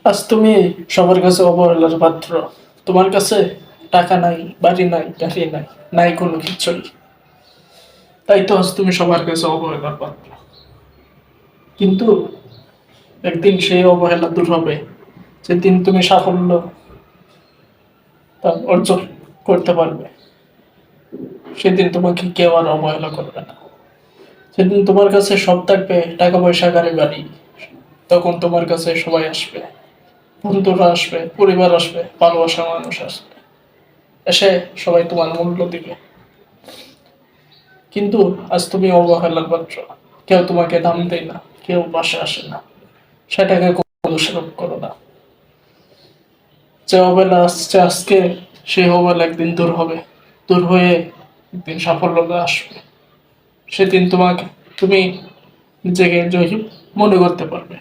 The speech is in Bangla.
আজ তুমি সবার কাছে অবহেলার পাত্র। তোমার কাছে টাকা নাই, বাড়ি নাই, গাড়ি নাই, নাই কোনো কিছুই। তাই তো আজ তুমি সবার কাছে অবহেলার পাত্র। কিন্তু একদিন সেই অবহেলা দূর হবে, যেদিন তুমি সাফল্য অর্জন করতে পারবে। সেদিন তোমাকে কেউ আর অবহেলা করবে না। সেদিন তোমার কাছে সব থাকবে, টাকা পয়সা, গাড়ি বাড়ি। তখন তোমার কাছে সবাই আসবে, বন্ধুরা আসবে, পরিবার আসবে, ভালোবাসা মানুষ আসবে, এসে সবাই তোমার মূল্য দিবে। কিন্তু আজ তুমি অবহেলার পাত্র। কেউ তোমাকে দাম দেয় না, কেউ পাশে আসে না। সেটাকে কোনো দোষারোপ করো না। যে অবহেলা আসছে আজকে, সেই অবহেলা একদিন দূর হবে। দূর হয়ে একদিন সাফল্যতা আসবে। সেদিন তুমি নিজেকে জয়ী মনে করতে পারবে।